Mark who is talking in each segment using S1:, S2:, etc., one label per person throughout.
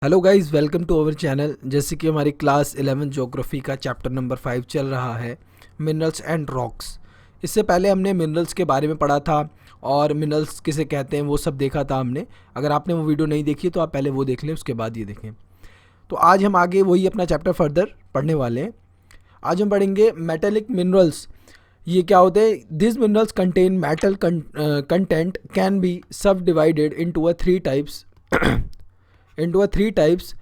S1: Hello guys, welcome to our channel. जैसे कि हमारी क्लास 11 ज्योग्राफी का चैप्टर नंबर 5 चल रहा है, मिनरल्स एंड रॉक्स। इससे पहले हमने मिनरल्स के बारे में पढ़ा था और मिनरल्स किसे कहते हैं वो सब देखा था हमने। अगर आपने वो वीडियो नहीं देखी तो आप पहले वो देख लें, उसके बाद ये देखें। तो आज हम आगे वही अपना चैप्टर फर्दर पढ़ने वाले हैं। आज हम पढ़ेंगे मेटेलिक मिनरल्स। ये क्या होते हैं? This minerals contain metal content can be subdivided into a three types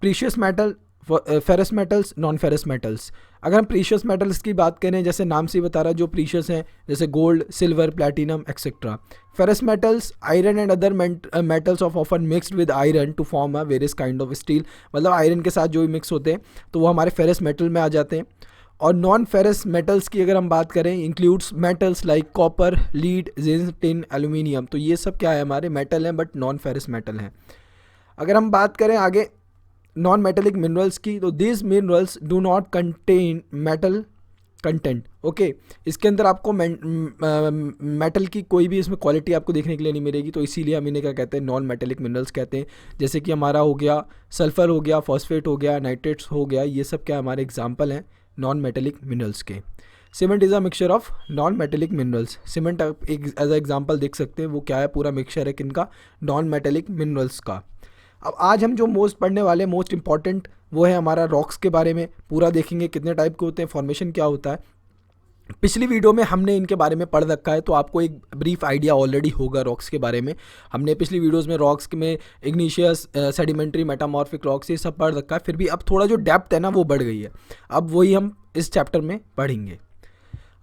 S1: precious metal, ferrous metals, non ferrous metals. अगर हम प्रीशियस मेटल्स की बात करें, जैसे नाम से ही बता रहा है जो प्रीशियस हैं, जैसे gold, silver, platinum etcetera. Ferrous metals iron and other metals of often mixed with iron to form a various kind of steel. मतलब आयरन के साथ जो भी मिक्स होते हैं तो वो हमारे फेरस मेटल में आ जाते हैं। और नॉन फेरस मेटल्स की अगर हम बात करें, includes metals like copper, lead, zinc, tin, aluminium. तो ये सब क्या है? हमारे मेटल हैं, बट नॉन फेरस मेटल हैं। अगर हम बात करें आगे नॉन मेटेलिक मिनरल्स की, तो this minerals do not contain metal content. Okay, इसके अंदर आपको मेटल की कोई भी इसमें क्वालिटी आपको देखने के लिए नहीं मिलेगी, तो इसीलिए हम इन्हें क्या कहते हैं? नॉन मेटेलिक मिनरल्स कहते हैं। जैसे कि हमारा हो गया सल्फर, हो गया फॉस्फेट, हो गया नाइट्रेट्स, हो गया, ये सब क्या हमारे एग्जाम्पल हैं नॉन मेटेलिक मिनरल्स के। Cement is a mixture of non metallic minerals. Cement एक एज अ एग्जाम्पल देख सकते हैं, वो क्या है? पूरा मिक्सचर है किनका? नॉन मेटेलिक मिनरल्स का। अब आज हम जो मोस्ट पढ़ने वाले, मोस्ट इंपॉर्टेंट, वो है हमारा रॉक्स के बारे में। पूरा देखेंगे कितने टाइप के होते हैं, फॉर्मेशन क्या होता है। पिछली वीडियो में हमने इनके बारे में पढ़ रखा है, तो आपको एक ब्रीफ आइडिया ऑलरेडी होगा रॉक्स के बारे में। हमने पिछली वीडियोस में रॉक्स में इग्निशियस, सेडिमेंट्री, मेटामॉर्फिक रॉक्स, ये सब पढ़ रखा है। फिर भी अब थोड़ा जो डेप्थ है ना, वो बढ़ गई है। अब वही हम इस चैप्टर में पढ़ेंगे।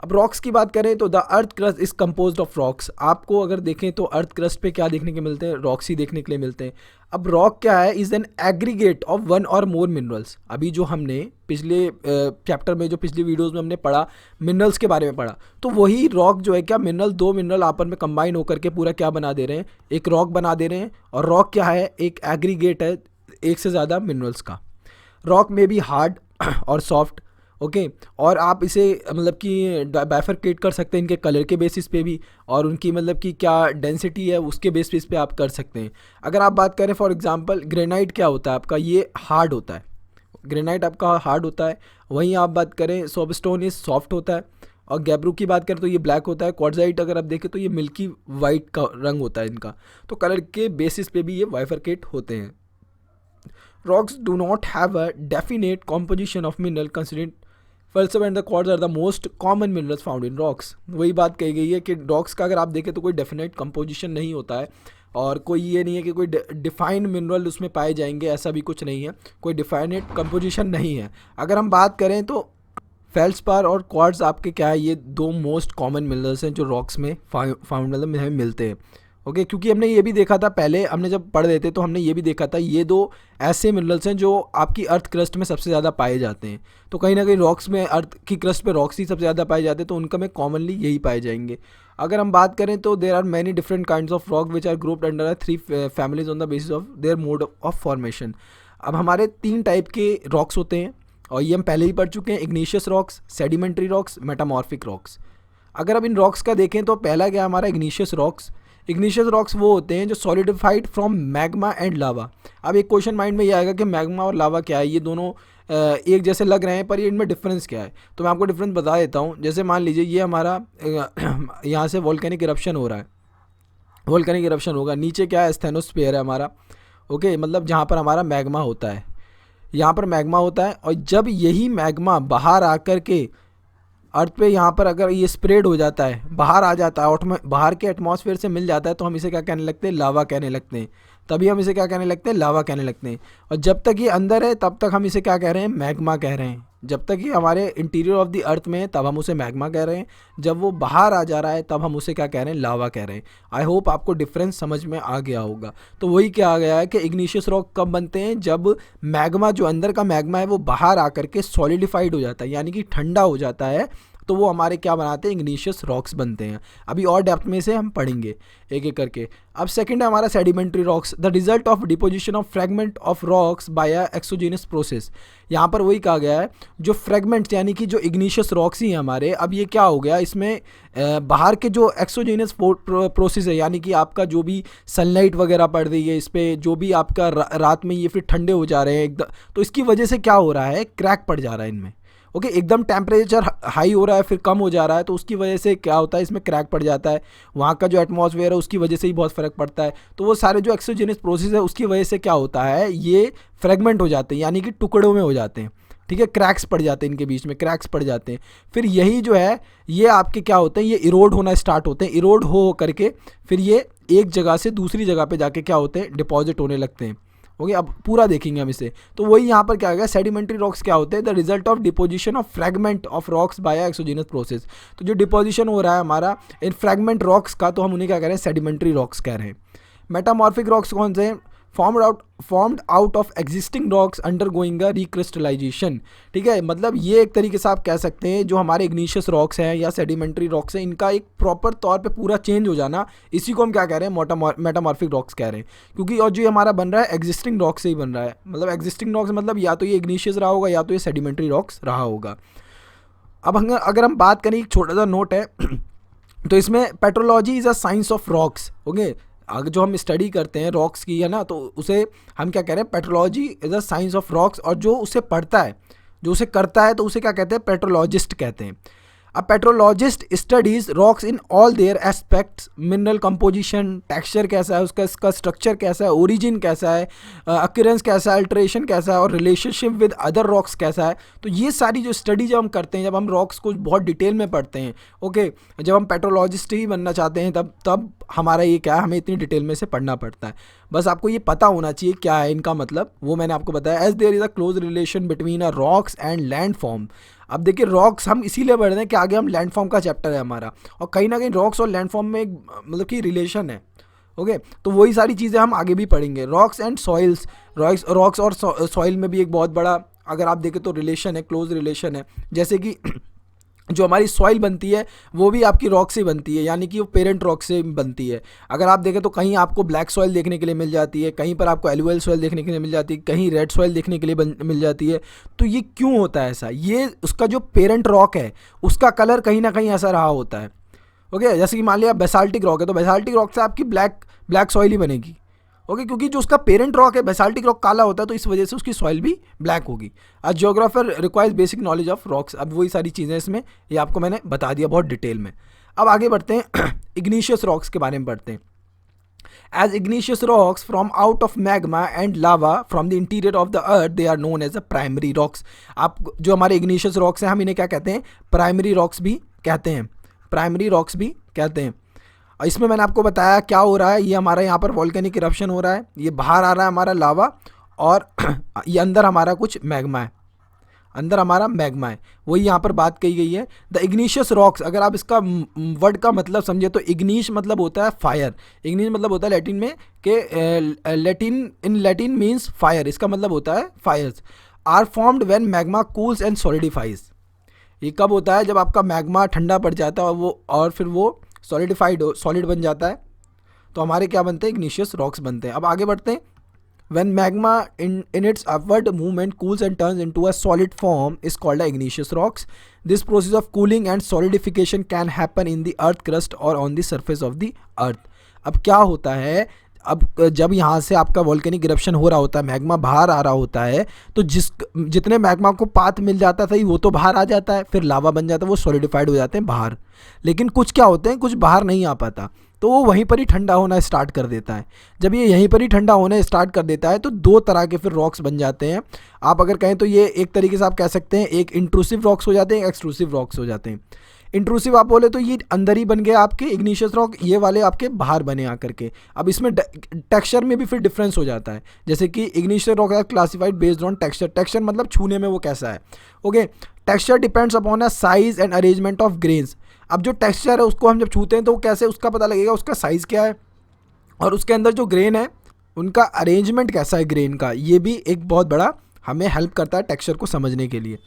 S1: अब रॉक्स की बात करें तो the earth crust is composed of rocks. आपको अगर देखें तो अर्थ क्रस्ट पे क्या देखने के मिलते हैं? रॉक्स ही देखने के लिए मिलते हैं। अब रॉक क्या है? Is an aggregate of one और मोर मिनरल्स। अभी जो हमने पिछले चैप्टर में, जो पिछली वीडियोस में हमने पढ़ा, मिनरल्स के बारे में पढ़ा, तो वही रॉक जो है क्या, मिनरल, दो मिनरल आपस में कंबाइन होकर के पूरा क्या बना दे रहे हैं? एक रॉक बना दे रहे हैं। और रॉक क्या है? एक एग्रीगेट है एक से ज़्यादा मिनरल्स का। रॉक में भी हार्ड और सॉफ्ट। ओके, और आप इसे मतलब कि बाइफरकेट कर सकते हैं इनके कलर के बेसिस पे भी, और उनकी मतलब कि क्या डेंसिटी है उसके बेसिस पे आप कर सकते हैं। अगर आप बात करें फॉर एग्जांपल, ग्रेनाइट क्या होता है आपका? ये हार्ड होता है, ग्रेनाइट आपका हार्ड होता है। वहीं आप बात करें सोपस्टोन, ये सॉफ्ट होता है। और गैब्रू की बात करें तो ये ब्लैक होता है। क्वार्ट्जाइट अगर आप देखें तो ये मिल्की वाइट का रंग होता है इनका। तो कलर के बेसिस पे भी ये बाइफरकेट होते हैं। Rocks do not have a definite composition of mineral considered feldspar and the quartz are the most common minerals found in rocks. वही बात कही गई है कि रॉक्स का अगर आप देखें तो कोई डेफिनेट कंपोजिशन नहीं होता है, और कोई ये नहीं है कि कोई डिफाइंड मिनरल उसमें पाए जाएंगे, ऐसा भी कुछ नहीं है। कोई डिफाइनेट कंपोजिशन नहीं है। अगर हम बात करें तो फेल्सपार और क्वार्ट्ज आपके क्या है? ये दो मोस्ट कॉमन मिनरल्स हैं जो रॉक्स में फाउंड मतलब में हमें मिलते हैं। ओके, क्योंकि हमने ये भी देखा था पहले, हमने जब पढ़ रहे थे तो हमने ये भी देखा था, ये दो ऐसे मिनरल्स हैं जो आपकी अर्थ क्रस्ट में सबसे ज़्यादा पाए जाते हैं। तो कहीं ना कहीं रॉक्स में, अर्थ की क्रस्ट पे रॉक्स ही सबसे ज़्यादा पाए जाते हैं, तो उनका में कॉमनली यही पाए जाएंगे। अगर हम बात करें तो there are many different kinds of rock which are grouped under three families on the basis of their mode of formation. अब हमारे तीन टाइप के रॉक्स होते हैं, और ये हम पहले ही पढ़ चुके हैं: igneous rocks, sedimentary rocks, metamorphic rocks. अगर अब इन रॉक्स का देखें तो पहला क्या हमारा? Igneous rocks. इग्निशियस रॉक्स वो होते हैं जो सॉलिडिफाइड फ्रॉम मैग्मा एंड लावा। अब एक क्वेश्चन माइंड में ये आएगा कि मैग्मा और लावा क्या है? ये दोनों एक जैसे लग रहे हैं, पर ये इनमें डिफरेंस क्या है? तो मैं आपको डिफरेंस बता देता हूँ। जैसे मान लीजिए ये हमारा यहाँ से वोल्केनिक इरप्शन हो रहा है, वोल्केनिक इरप्शन होगा। नीचे क्या है? स्टेनोस्फीयर है हमारा। ओके, मतलब जहाँ पर हमारा मैग्मा होता है, यहाँ पर मैग्मा होता है। और जब यही मैग्मा बाहर आकर के अर्थ पे यहाँ पर अगर ये स्प्रेड हो जाता है, बाहर आ जाता है, बाहर के एटमॉस्फेयर से मिल जाता है, तो हम इसे क्या कहने लगते हैं? लावा कहने लगते हैं। तभी हम इसे क्या कहने लगते हैं? लावा कहने लगते हैं। और जब तक ये अंदर है तब तक हम इसे क्या कह रहे हैं? मैग्मा कह रहे हैं। जब तक ये हमारे इंटीरियर ऑफ द अर्थ में है तब हम उसे मैग्मा कह रहे हैं। जब वो बाहर आ जा रहा है तब हम उसे क्या कह रहे हैं? लावा कह रहे हैं। आई होप आपको डिफरेंस समझ में आ गया होगा। तो वही क्या आ गया है कि इग्निशियस रॉक कब बनते हैं? जब मैग्मा, जो अंदर का मैग्मा है, वो बाहर आकर के सॉलिडिफाइड हो जाता है, यानी कि ठंडा हो जाता है, तो वो हमारे क्या बनाते हैं, इग्निशियस रॉक्स बनते हैं। अभी और डेप्थ में से हम पढ़ेंगे एक एक करके। अब सेकंड है हमारा sedimentary rocks, the result of deposition of fragment of rocks bye exogenous process. यहाँ पर वही कहा गया है, जो फ्रेगमेंट्स यानी कि जो इग्निशियस रॉक्स ही हैं हमारे, अब ये क्या हो गया, इसमें बाहर के जो एक्सोजेनस प्रोसेस है, यानी कि आपका जो भी सनलाइट वगैरह पड़ रही है इस पर, जो भी आपका रात में ये फिर ठंडे हो जा रहे हैं एकदम, तो इसकी वजह से क्या हो रहा है, क्रैक पड़ जा रहा है इनमें। ओके, एकदम टेम्परेचर हाई हो रहा है फिर कम हो जा रहा है, तो उसकी वजह से क्या होता है, इसमें क्रैक पड़ जाता है। वहाँ का जो एटमॉस्फेयर है उसकी वजह से ही बहुत फ़र्क पड़ता है। तो वो सारे जो एक्सोजेनस प्रोसेस है उसकी वजह से क्या होता है, ये फ्रेगमेंट हो जाते हैं, यानी कि टुकड़ों में हो जाते हैं। ठीक है, क्रैक्स पड़ जाते हैं, इनके बीच में क्रैक्स पड़ जाते हैं। फिर यही जो है ये आपके क्या होते हैं, ये इरोड होना स्टार्ट होते हैं। इरोड हो करके फिर ये एक जगह से दूसरी जगह पे जाके क्या होते हैं, डिपॉजिट होने लगते हैं। ओके, अब पूरा देखेंगे हम इसे। तो वही यहाँ पर क्या होगा, सेडिमेंट्री रॉक्स क्या होते हैं, the result of deposition of fragment of rocks bye exogenous process. तो जो डिपोजिशन हो रहा है हमारा इन फ्रेगमेंट रॉक्स का, तो हम उन्हें क्या कह रहे हैं, सेडिमेंट्री रॉक्स कह रहे हैं। मेटामॉर्फिक रॉक्स कौन से हैं, formed out of existing rocks undergoing a recrystallisation. ठीक है, मतलब ये एक तरीके से आप कह सकते हैं जो हमारे इग्निशियस रॉक्स हैं या सेडिमेंट्री रॉक्स हैं, इनका एक प्रॉपर तौर पे पूरा चेंज हो जाना, इसी को हम क्या कह रहे हैं, मेटामॉर्फिक रॉक्स कह रहे हैं। क्योंकि और जो हमारा बन रहा है एग्जिस्टिंग रॉक्स से ही बन रहा है, मतलब एग्जिस्टिंग रॉक्स मतलब या तो ये इग्निशियस रहा होगा या तो ये सेडिमेंट्री रॉक्स रहा होगा। अब अगर हम बात करें, एक छोटा सा नोट है तो इसमें petrology is a science of rocks. Okay, अगर जो हम स्टडी करते हैं रॉक्स की है ना, तो उसे हम क्या कह रहे हैं, petrology is a science of rocks. और जो उसे पढ़ता है, जो उसे करता है, तो उसे क्या कहते हैं, पेट्रोलॉजिस्ट कहते हैं। अब petrologist studies rocks in all their aspects, mineral composition, texture कैसा है उसका, इसका स्ट्रक्चर कैसा है, ओरिजिन कैसा है, अक्यूरेंस कैसा है, अल्ट्रेशन कैसा है, और रिलेशनशिप विद अदर रॉक्स कैसा है। तो ये सारी जो स्टडी जब हम करते हैं, जब हम रॉक्स को बहुत डिटेल में पढ़ते हैं, ओके, जब हम पेट्रोलॉजिस्ट ही बनना चाहते हैं, तब हमारा ये क्या है, हमें इतनी डिटेल में से पढ़ना पड़ता है। बस आपको ये पता होना चाहिए क्या है इनका मतलब, वो मैंने आपको बताया। As there is a close relation between a rocks and land form. अब देखिए, रॉक्स हम इसीलिए पढ़ रहे हैं कि आगे हम लैंड फॉर्म का चैप्टर है हमारा, और कहीं ना कहीं रॉक्स और लैंड फॉर्म में एक मतलब कि रिलेशन है। ओके, तो वही सारी चीज़ें हम आगे भी पढ़ेंगे। रॉक्स एंड सॉइल्स, रॉक्स और सॉइल में भी एक बहुत बड़ा, अगर आप देखें तो रिलेशन है, क्लोज रिलेशन है। जैसे कि जो हमारी सॉइल बनती है वो भी आपकी रॉक से बनती है, यानी कि वो पेरेंट रॉक से बनती है। अगर आप देखें तो कहीं आपको ब्लैक सॉइल देखने के लिए मिल जाती है, कहीं पर आपको एलुअल सॉइल देखने के लिए मिल जाती है, कहीं रेड सॉइल देखने के लिए मिल जाती है। तो ये क्यों होता है ऐसा, ये उसका जो पेरेंट रॉक है उसका कलर कहीं ना कहीं ऐसा रहा होता है। ओके, जैसे कि मान लिया बेसाल्टिक रॉक है, तो बेसाल्टिक रॉक से आपकी ब्लैक सॉइल ही बनेगी। ओके, क्योंकि जो उसका पेरेंट रॉक है बेसाल्टिक रॉक काला होता है, तो इस वजह से उसकी सॉइल भी ब्लैक होगी। आज geographer requires basic knowledge of rocks. अब वही सारी चीज़ें इसमें, ये आपको मैंने बता दिया बहुत डिटेल में। अब आगे बढ़ते हैं इग्निशियस रॉक्स के बारे में पढ़ते हैं। As igneous rocks from out of magma and lava from the interior of the earth, they are known as a primary rocks। आप जो हमारे igneous rocks हैं, हम इन्हें क्या कहते हैं, प्राइमरी रॉक्स भी कहते हैं, प्राइमरी रॉक्स भी कहते हैं। और इसमें मैंने आपको बताया क्या हो रहा है, ये हमारा यहाँ पर वॉल्केनिक इरप्शन हो रहा है, ये बाहर आ रहा है हमारा लावा, और ये अंदर हमारा कुछ मैग्मा है, अंदर हमारा मैग्मा है, वही यहाँ पर बात कही गई है। द इग्निशियस रॉक्स, अगर आप इसका वर्ड का मतलब समझे तो इग्निश मतलब होता है फायर। इग्निश मतलब होता है लैटिन में कि लैटिन मीन्स फायर, इसका मतलब होता है fires. Are formed when magma cools and solidifies. ये कब होता है, जब आपका मैग्मा ठंडा पड़ जाता है और फिर वो सॉलिड बन जाता है, तो हमारे क्या बनते हैं, इग्निशियस रॉक्स बनते हैं। अब आगे बढ़ते हैं। When magma in its upward movement cools and turns into a solid form is called a igneous rocks. This process of cooling and solidification can happen in the earth crust or on the surface of the earth. अब क्या होता है, अब जब यहाँ से आपका volcanic eruption हो रहा होता है, मैग्मा बाहर आ रहा होता है, तो जितने मैग्मा को पाथ मिल जाता था वो तो बाहर आ जाता है, फिर लावा बन जाता है, वो सॉलिडिफाइड हो जाते हैं बाहर। लेकिन कुछ क्या होते हैं, कुछ बाहर नहीं आ पाता, तो वो वहीं पर ही ठंडा होना स्टार्ट कर देता है। जब ये यहीं पर ही ठंडा होना स्टार्ट कर देता है तो दो तरह के फिर रॉक्स बन जाते हैं। आप अगर कहें तो ये एक तरीके से आप कह सकते हैं, एक इंट्रूसिव रॉक्स हो जाते हैं, एक्सट्रूसिव रॉक्स हो जाते हैं। इंट्रूसिव आप बोले तो ये अंदर ही बन गया आपके इग्निशियस रॉक, ये वाले आपके बाहर बने आकर के। अब इसमें टेक्सचर में भी फिर डिफरेंस हो जाता है, जैसे कि igneous rock are classified based on texture. Texture मतलब छूने में वो कैसा है। Okay, texture depends upon a size and arrangement of grains. अब जो टेक्सचर है उसको हम जब छूते हैं तो कैसे उसका पता लगेगा, उसका साइज़ क्या है, और उसके अंदर जो ग्रेन है उनका अरेंजमेंट कैसा है ग्रेन का, ये भी एक बहुत बड़ा हमें हेल्प करता है टेक्सचर को समझने के लिए।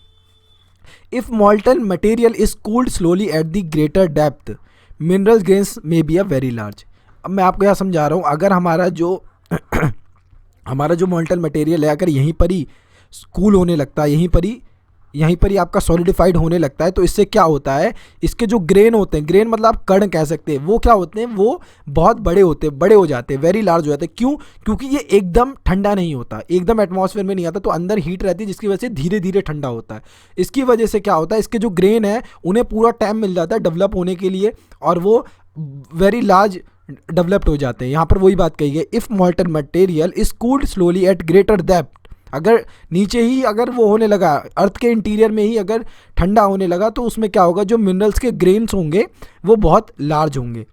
S1: If मॉल्टन material is cooled slowly at the greater depth mineral grains may be a very large. अब मैं आपको यहाँ समझा रहा हूँ, अगर हमारा जो हमारा जो मॉल्टन मटेरियल है अगर यहीं पर ही कूल होने लगता है, यहीं पर ही आपका सॉलिडिफाइड होने लगता है, तो इससे क्या होता है, इसके जो ग्रेन होते हैं, ग्रेन मतलब आप कण कह सकते हैं, वो क्या होते हैं, वो बहुत बड़े होते हैं, बड़े हो जाते हैं, वेरी लार्ज हो जाते हैं। क्यों? क्योंकि ये एकदम ठंडा नहीं होता, एकदम एटमॉस्फेयर में नहीं आता, तो अंदर हीट रहती है जिसकी वजह से धीरे धीरे ठंडा होता है। इसकी वजह से क्या होता है, इसके जो ग्रेन है उन्हें पूरा टाइम मिल जाता है डेवलप होने के लिए और वो वेरी लार्ज डेवलप्ड हो जाते हैं। यहाँ पर वही बात कही है, if molten material is cooled slowly at greater depth, अगर नीचे ही अगर वो होने लगा, अर्थ के इंटीरियर में ही अगर ठंडा होने लगा, तो उसमें क्या होगा, जो मिनरल्स के ग्रेन्स होंगे वो बहुत लार्ज होंगे।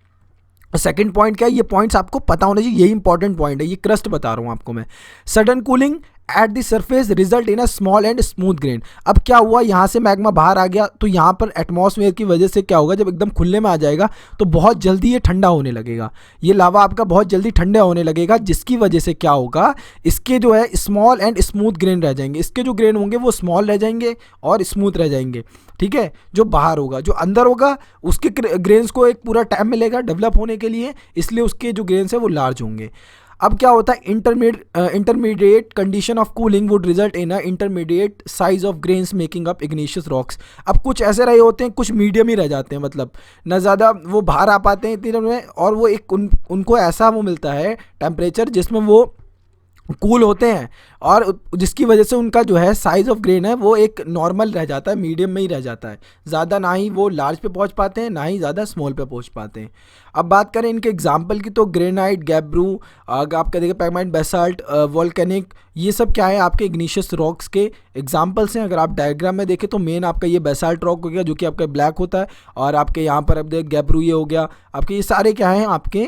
S1: सेकंड पॉइंट क्या है, ये पॉइंट्स आपको पता होना चाहिए, यही इंपॉर्टेंट पॉइंट है, ये क्रस्ट बता रहा हूँ आपको मैं। Sudden cooling at the surface result in a small and smooth grain. अब क्या हुआ, यहाँ से मैग्मा बाहर आ गया, तो यहाँ पर एटमॉस्फेयर की वजह से क्या होगा, जब एकदम खुले में आ जाएगा तो बहुत जल्दी ये ठंडा होने लगेगा, ये लावा आपका बहुत जल्दी ठंडा होने लगेगा, जिसकी वजह से क्या होगा, इसके जो है स्मॉल एंड स्मूथ ग्रेन रह जाएंगे। इसके जो ग्रेन होंगे वो स्मॉल रह जाएंगे और स्मूथ रह जाएंगे, ठीक है। जो बाहर होगा, जो अंदर होगा, उसके ग्रेन्स को एक पूरा टाइम मिलेगा डेवलप होने के लिए, इसलिए उसके जो ग्रेन्स है वो लार्ज होंगे। अब क्या होता है, intermediate condition of cooling would result in a intermediate size of grains making up igneous rocks. अब कुछ ऐसे रहे होते हैं, कुछ मीडियम ही रह जाते हैं, मतलब ना ज़्यादा वो बाहर आ पाते हैं इतनी देर में, और वो एक उनको ऐसा वो मिलता है टेम्परेचर जिसमें वो कूल होते हैं, और जिसकी वजह से उनका जो है साइज़ ऑफ ग्रेन है वो एक नॉर्मल रह जाता है, मीडियम में ही रह जाता है, ज़्यादा ना ही वो लार्ज पे पहुंच पाते हैं, ना ही ज़्यादा स्मॉल पे पहुंच पाते हैं। अब बात करें इनके एग्जांपल की, तो ग्रेनाइट, गैब्रू, आपका देखिए पैगमाइट, बेसाल्ट, वोल्केनिक, ये सब क्या है, आपके इग्निशियस रॉक्स के एग्जाम्पल्स हैं। अगर आप डायग्राम में देखें तो मेन आपका ये बेसाल्ट रॉक हो गया जो कि आपका ब्लैक होता है, और आपके यहाँ पर अब देख गैब्रू ये हो गया, आपके ये सारे क्या हैं, आपके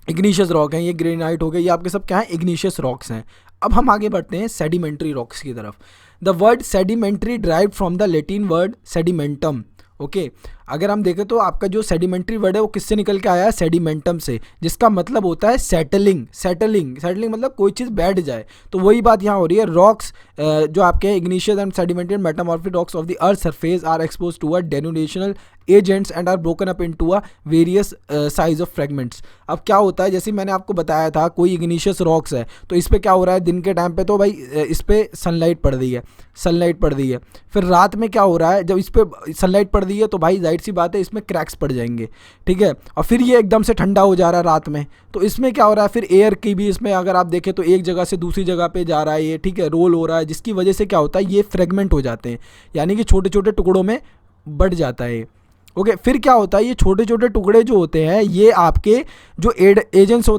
S1: इग्निशियस रॉक हैं। ये ग्रेनाइट हो गए, ये आपके सब क्या है, इग्निशियस रॉक्स हैं। अब हम आगे बढ़ते हैं सेडिमेंट्री रॉक्स की तरफ। The word sedimentary derive from the Latin word sedimentum. Okay, अगर हम देखें तो आपका जो सेडिमेंट्री वर्ड है वो किससे निकल के आया है, सेडिमेंटम से, जिसका मतलब होता है सेटलिंग। सेटलिंग मतलब कोई चीज़ बैठ जाए, तो वही बात यहाँ हो रही है। रॉक्स जो आपके igneous and sedimentary and metamorphic rocks of the earth surface are expose to a denudational agents and are broken up into a various size of fragments. अब क्या होता है, जैसे मैंने आपको बताया था, कोई इग्निशियस रॉक्स है तो इस पर क्या हो रहा है, दिन के टाइम पे तो भाई इस पर सनलाइट पड़ रही है, फिर रात में क्या हो रहा है, जब इस पर सनलाइट पड़ रही है तो भाई जाहिर सी बात है इसमें क्रैक्स पड़ जाएंगे, ठीक है, और फिर ये एकदम से ठंडा हो जा रहा है रात में, तो इसमें क्या हो रहा है, फिर एयर की भी इसमें अगर आप देखें तो एक जगह से दूसरी जगह पे जा रहा है ये, ठीक है, रोल हो रहा है, जिसकी वजह से क्या होता है, ये फ्रेगमेंट हो जाते हैं, यानी कि छोटे छोटे टुकड़ों में बढ़ जाता है। ओके, फिर क्या होता है, ये छोटे छोटे टुकड़े जो होते हैं ये आपके जो एजेंट्स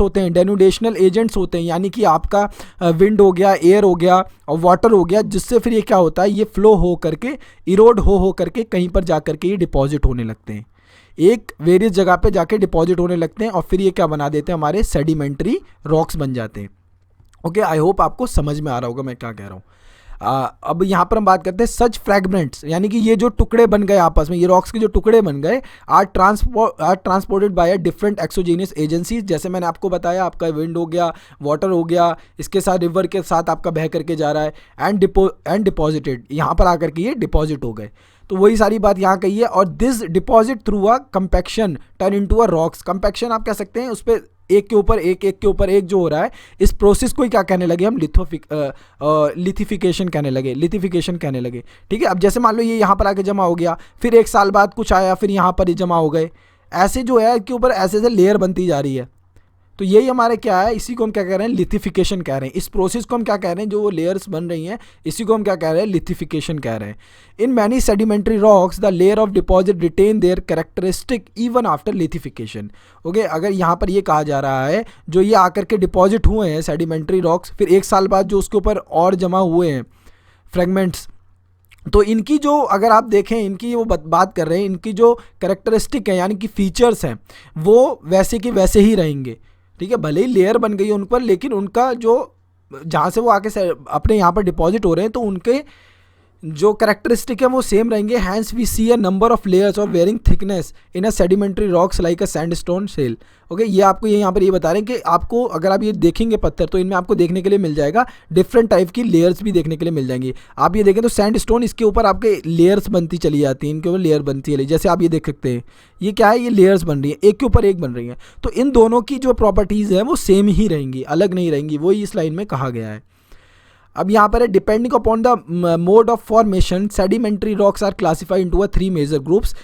S1: होते हैं, डेनुडेशनल एजेंट्स होते हैं, यानी कि आपका विंड हो गया, एयर हो गया और वाटर हो गया, जिससे फिर ये क्या होता है, ये फ्लो हो करके, इरोड हो करके कहीं पर जा करके ये डिपॉजिट होने लगते हैं, एक वेरियस जगह पे जाके डिपॉजिट होने लगते हैं, और फिर ये क्या बना देते हैं, हमारे सेडिमेंट्री रॉक्स बन जाते हैं। ओके, आई होप आपको समझ में आ रहा होगा मैं क्या कह रहा हूँ। अब यहाँ पर हम बात करते हैं सच फ्रैगमेंट्स, यानी कि ये जो टुकड़े बन गए आपस में, ये रॉक्स के जो टुकड़े बन गए, are transported by a different exogenous agencies. जैसे मैंने आपको बताया, आपका विंड हो गया, वाटर हो गया, इसके साथ रिवर के साथ आपका बह करके जा रहा है, एंड डिपॉजिटेड, यहाँ पर आकर के ये डिपॉजिट हो गए, तो वही सारी बात यहाँ कही है। और this deposit through a compaction turn into a rocks. Compaction आप कह सकते हैं, उस पर एक के ऊपर एक जो हो रहा है, इस प्रोसेस को ही क्या कहने लगे हम, लिथिफिकेशन कहने लगे, ठीक है। अब जैसे मान लो ये यहाँ पर आके जमा हो गया, फिर एक साल बाद कुछ आया, फिर यहाँ पर ही जमा हो गए, ऐसे जो है इसके ऊपर ऐसे लेयर बनती जा रही है, तो यही हमारे क्या है, इसी को हम क्या कह रहे हैं, लिथिफिकेशन कह रहे हैं। इस प्रोसेस को हम क्या कह रहे हैं, जो वो लेयर्स बन रही हैं, इसी को हम क्या कह रहे हैं, लिथिफिकेशन कह रहे हैं। In many sedimentary rocks the layer of deposit retain their characteristic even after lithification. Okay, अगर यहाँ पर ये कहा जा रहा है, जो ये आकर के डिपॉजिट हुए हैं सेडिमेंट्री रॉक्स, फिर एक साल बाद जो उसके ऊपर और जमा हुए हैं फ्रेगमेंट्स, तो इनकी जो अगर आप देखें, इनकी वो बात कर रहे हैं, इनकी जो कैरेक्टरिस्टिक है, यानी कि फीचर्स हैं, वो वैसे के वैसे ही रहेंगे, ठीक है। भले ही लेयर बन गई उन पर, लेकिन उनका जो जहाँ से वो आके अपने यहाँ पर डिपॉजिट हो रहे हैं, तो उनके जो कैरेक्टरिस्टिक है वो सेम रहेंगे। Hence we see a number of layers of varying thickness in a sedimentary rocks like a sandstone shale. Okay, ये आपको ये यहाँ पर ये बता रहे हैं कि आपको अगर आप ये देखेंगे पत्थर तो इनमें आपको देखने के लिए मिल जाएगा डिफरेंट टाइप की लेयर्स भी देखने के लिए मिल जाएंगी। आप ये देखें तो सैंडस्टोन इसके ऊपर आपके लेयर्स बनती चली जाती हैं, इनके ऊपर लेयर बनती है, जैसे आप ये देख सकते हैं ये क्या है, ये लेयर्स बन रही है, एक के ऊपर एक बन रही है। तो इन दोनों की जो प्रॉपर्टीज़ है वो सेम ही रहेंगी, अलग नहीं रहेंगी, वही इस लाइन में कहा गया है। अब यहाँ पर है depending upon the mode of formation sedimentary rocks are classified into a 3 major groups.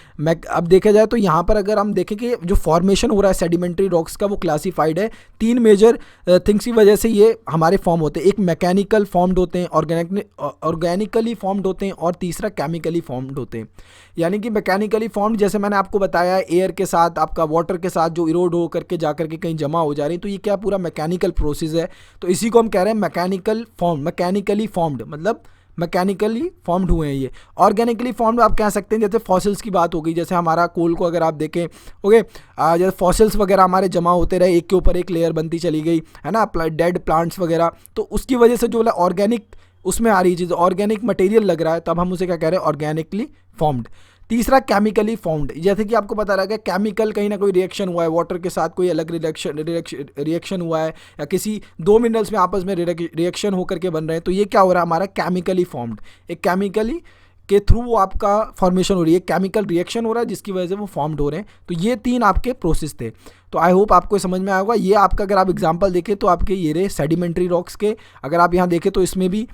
S1: अब देखा जाए तो यहाँ पर अगर हम देखें कि जो फॉर्मेशन हो रहा है सेडिमेंट्री रॉक्स का वो क्लासिफाइड है 3 मेजर थिंग्स की वजह से ये हमारे फॉर्म होते हैं। एक मैकेनिकल फॉर्म्ड होते हैं, ऑर्गेनिकली फॉर्म्ड होते हैं, और तीसरा केमिकली फॉर्म्ड होते हैं। यानी कि मैकेनिकली फॉर्म्ड जैसे मैंने आपको बताया एयर के साथ, आपका वाटर के साथ जो इरोड हो करके जा करके कहीं जमा हो जा रही है, तो ये क्या पूरा मैकेनिकल प्रोसेस है। तो इसी को हम कह रहे हैं मैकेनिकल फॉर्म, मैकेनिकली फॉर्म्ड मतलब मैकेनिकली फॉर्म्ड हुए हैं ये। ऑर्गेनिकली फॉर्म्ड आप कह सकते हैं, जैसे फॉसिल्स की बात हो गई, जैसे हमारा कोल को अगर आप देखें, ओके, जैसे फॉसिल्स वगैरह हमारे जमा होते रहे, एक के ऊपर एक लेयर बनती चली गई है ना, डेड प्लांट्स वगैरह, तो उसकी वजह से जो ऑर्गेनिक उसमें आ रही चीज़, ऑर्गेनिक मटेरियल लग रहा है, तब हम उसे क्या कह रहे हैं, ऑर्गेनिकली फॉर्म्ड। तीसरा केमिकली फॉर्म्ड, जैसे कि आपको पता लगा केमिकल कहीं ना कोई रिएक्शन हुआ है, वाटर के साथ कोई अलग रिएक्शन हुआ है, या किसी 2 मिनरल्स में आपस में रिएक्शन होकर के बन रहे हैं, तो ये क्या हो रहा है हमारा केमिकली फॉर्म्ड। एक केमिकली के थ्रू वो आपका फॉर्मेशन हो रही है, केमिकल रिएक्शन हो रहा है जिसकी वजह से वो फॉर्म्ड हो रहे हैं। तो ये 3 आपके प्रोसेस थे। तो आई होप आपको समझ में आया होगा। ये आपका अगर आप एग्जाम्पल देखें तो आपके ये रहे सेडिमेंट्री रॉक्स के। अगर आप यहाँ देखें तो इसमें भी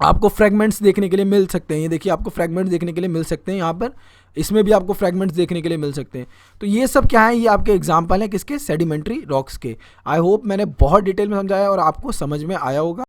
S1: आपको फ्रैगमेंट्स देखने के लिए मिल सकते हैं। ये देखिए आपको फ्रैगमेंट्स देखने के लिए मिल सकते हैं यहाँ पर, इसमें भी आपको फ्रैगमेंट्स देखने के लिए मिल सकते हैं। तो ये सब क्या है, ये आपके एग्जाम्पल हैं किसके, सेडिमेंट्री रॉक्स के। आई होप मैंने बहुत डिटेल में समझाया और आपको समझ में आया होगा।